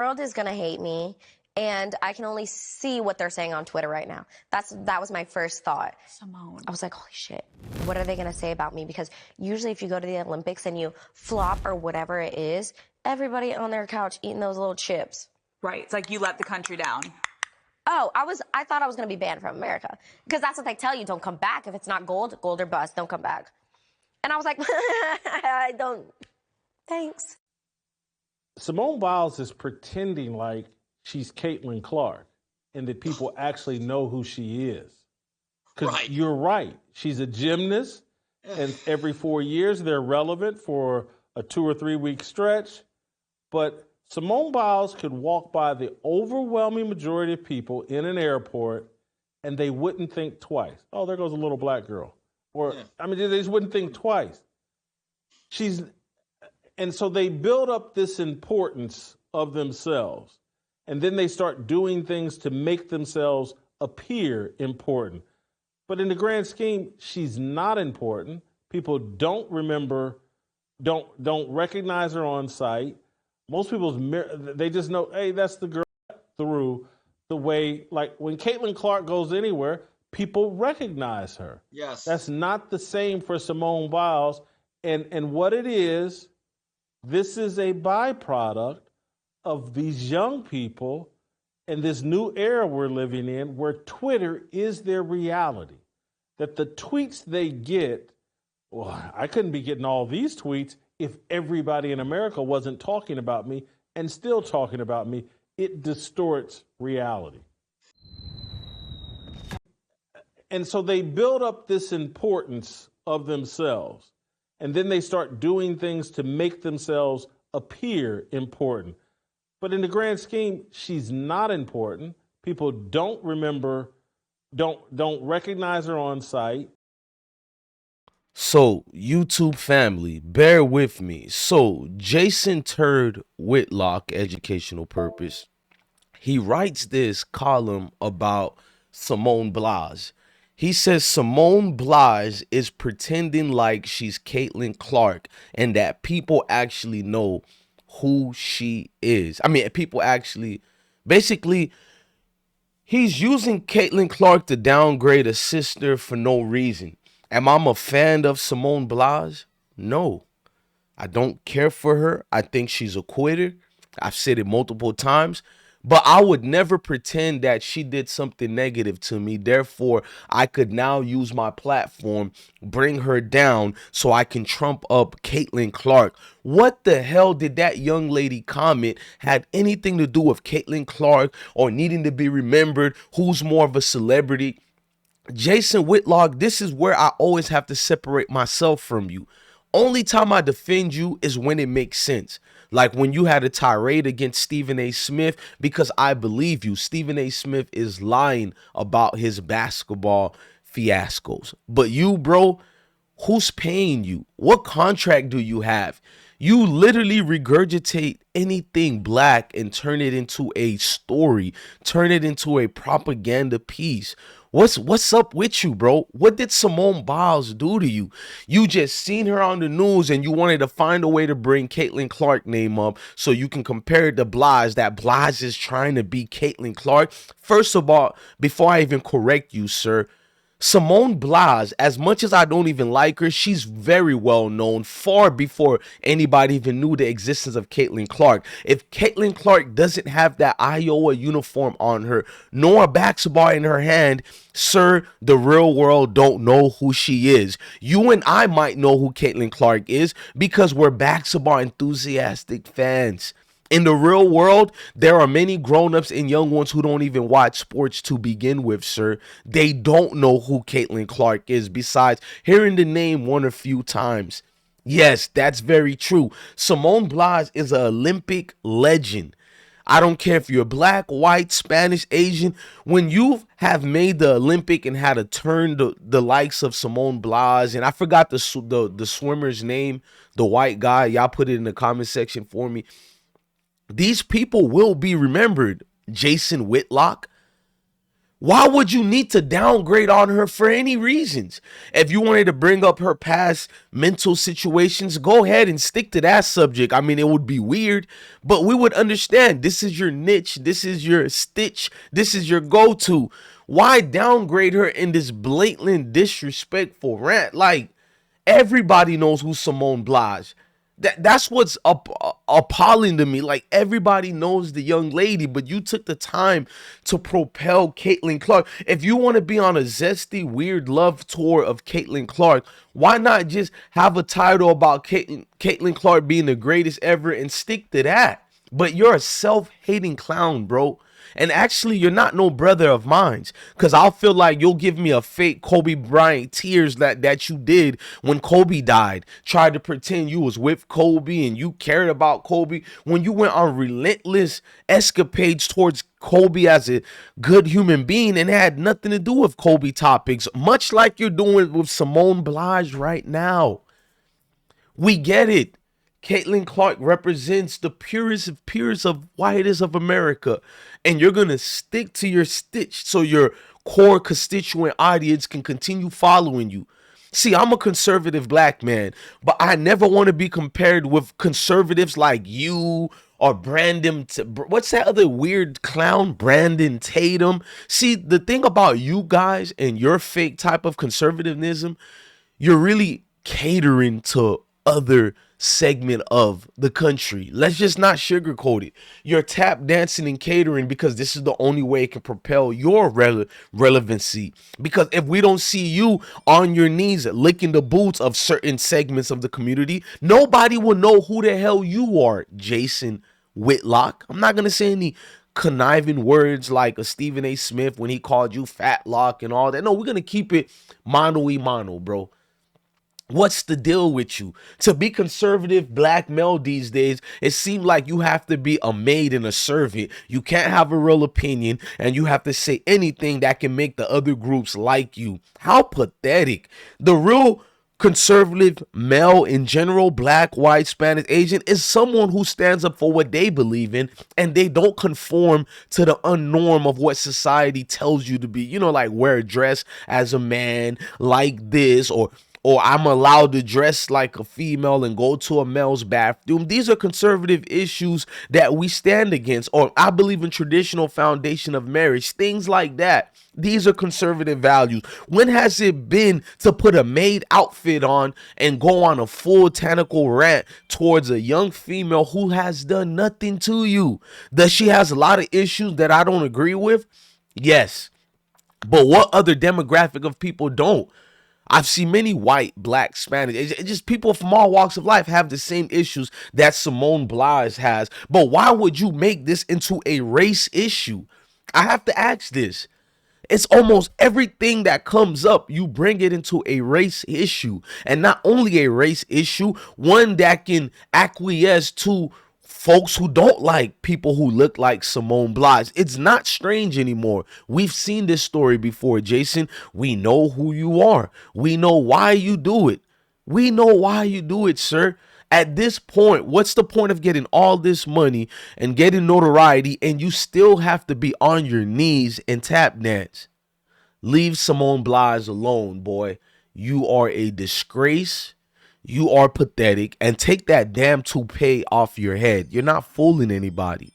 world is gonna hate me, and I can only see what they're saying on Twitter right now. That was my first thought. Simone. I was like, holy shit, what are they gonna say about me? Because usually if you go to the Olympics and you flop or whatever it is, everybody on their couch eating those little chips. Right. It's like you let the country down. Oh, I thought I was gonna be banned from America. Because that's what they tell you, don't come back. If it's not gold or bust, don't come back. And I was like, I don't, thanks. Simone Biles is pretending like she's Caitlin Clark and that people actually know who she is. Because you're right. She's a gymnast, and every 4 years they're relevant for a 2 or 3 week stretch. But Simone Biles could walk by the overwhelming majority of people in an airport and they wouldn't think twice. Oh, there goes a little black girl. Or, I mean, they just wouldn't think twice. And so they build up this importance of themselves, and then they start doing things to make themselves appear important. But in the grand scheme, she's not important. People don't remember, don't recognize her on sight. Most people, they just know, hey, that's the girl through the way, like when Caitlin Clark goes anywhere, people recognize her. Yes. That's not the same for Simone Biles. And what it is, this is a byproduct of these young people and this new era we're living in where Twitter is their reality. That the tweets they get, well, I couldn't be getting all these tweets if everybody in America wasn't talking about me and still talking about me. It distorts reality. And so they build up this importance of themselves, and then they start doing things to make themselves appear important. But in the grand scheme, she's not important. People don't remember, don't recognize her on sight. So, YouTube family, bear with me. So, Jason Turd Whitlock, educational purpose, he writes this column about Simone Biles. He says Simone Biles is pretending like she's Caitlin Clark and that people actually know who she is. I mean, people actually, basically, he's using Caitlin Clark to downgrade a sister for no reason. Am I a fan of Simone Biles? No. I don't care for her. I think she's a quitter. I've said it multiple times. But I would never pretend that she did something negative to me. Therefore, I could now use my platform, bring her down so I can trump up Caitlin Clark. What the hell did that young lady comment had anything to do with Caitlin Clark or needing to be remembered? Who's more of a celebrity? Jason Whitlock, this is where I always have to separate myself from you. Only time I defend you is when it makes sense. Like when you had a tirade against Stephen A. Smith, because I believe you. Stephen A. Smith is lying about his basketball fiascos. But you, bro, who's paying you? What contract do you have? You literally regurgitate anything black and turn it into a story, turn it into a propaganda piece. What's up with you, bro? What did Simone Biles do to you? You just seen her on the news and you wanted to find a way to bring Caitlin Clark name up so you can compare it to Biles, that Biles is trying to be Caitlin Clark. First of all, before I even correct you, sir, Simone Biles, as much as I don't even like her, she's very well known far before anybody even knew the existence of Caitlin Clark. If Caitlin Clark doesn't have that Iowa uniform on her, nor a basketball in her hand, sir, the real world don't know who she is. You and I might know who Caitlin Clark is because we're basketball enthusiastic fans. In the real world, there are many grown-ups and young ones who don't even watch sports to begin with, sir. They don't know who Caitlin Clark is besides hearing the name one or few times. Yes, that's very true. Simone Biles is an Olympic legend. I don't care if you're black, white, Spanish, Asian. When you have made the Olympic and had to turn the likes of Simone Biles, and I forgot the swimmer's name, the white guy. Y'all put it in the comment section for me. These people will be remembered. Jason Whitlock. Why would you need to downgrade on her for any reasons? If you wanted to bring up her past mental situations, go ahead and stick to that subject. I mean, it would be weird, but we would understand. This is your niche. This is your stitch. This is your go-to. Why downgrade her in this blatant disrespectful rant? Like, everybody knows who Simone Blige. That's what's appalling to me. Like, everybody knows the young lady, but you took the time to propel Caitlin Clark. If you want to be on a zesty, weird love tour of Caitlin Clark, why not just have a title about Caitlin Clark being the greatest ever and stick to that? But you're a self-hating clown, bro. And actually, you're not no brother of mine, because I'll feel like you'll give me a fake Kobe Bryant tears that you did when Kobe died. Tried to pretend you was with Kobe and you cared about Kobe when you went on relentless escapades towards Kobe as a good human being and had nothing to do with Kobe topics, much like you're doing with Simone Blige right now. We get it. Caitlin Clark represents the purest of pures of whitest of America. And you're going to stick to your stitch so your core constituent audience can continue following you. See, I'm a conservative black man, but I never want to be compared with conservatives like you or Brandon. What's that other weird clown? Brandon Tatum. See, the thing about you guys and your fake type of conservatism, you're really catering to other segment of the country. Let's just not sugarcoat it. You're tap dancing and catering because this is the only way it can propel your relevancy. Because if we don't see you on your knees licking the boots of certain segments of the community, nobody will know who the hell you are, Jason Whitlock. I'm not going to say any conniving words like a Stephen A. Smith when he called you fat lock and all that. No, we're going to keep it mano y mano, bro. What's the deal with you? To be conservative black male these days, it seems like you have to be a maid and a servant. You can't have a real opinion, and you have to say anything that can make the other groups like you. How pathetic. The real conservative male in general, black, white, Spanish, Asian, is someone who stands up for what they believe in, and they don't conform to the unnorm of what society tells you to be. You know, like wear a dress as a man, like this, or I'm allowed to dress like a female and go to a male's bathroom. These are conservative issues that we stand against. Or I believe in traditional foundation of marriage, things like that. These are conservative values. When has it been to put a maid outfit on and go on a full tentacle rant towards a young female who has done nothing to you? Does she has a lot of issues that I don't agree with? Yes. But what other demographic of people don't? I've seen many white, black, Spanish, it's just people from all walks of life have the same issues that Simone Blige has. But why would you make this into a race issue? I have to ask this. It's almost everything that comes up, you bring it into a race issue. And not only a race issue, one that can acquiesce to folks who don't like people who look like Simone Blige. It's not strange anymore. We've seen this story before, Jason. We know who you are. We know why you do it. We know why you do it, sir. At this point, what's the point of getting all this money and getting notoriety and you still have to be on your knees and tap dance? Leave Simone Blige alone, boy. You are a disgrace. You are pathetic, and take that damn toupee off your head. You're not fooling anybody.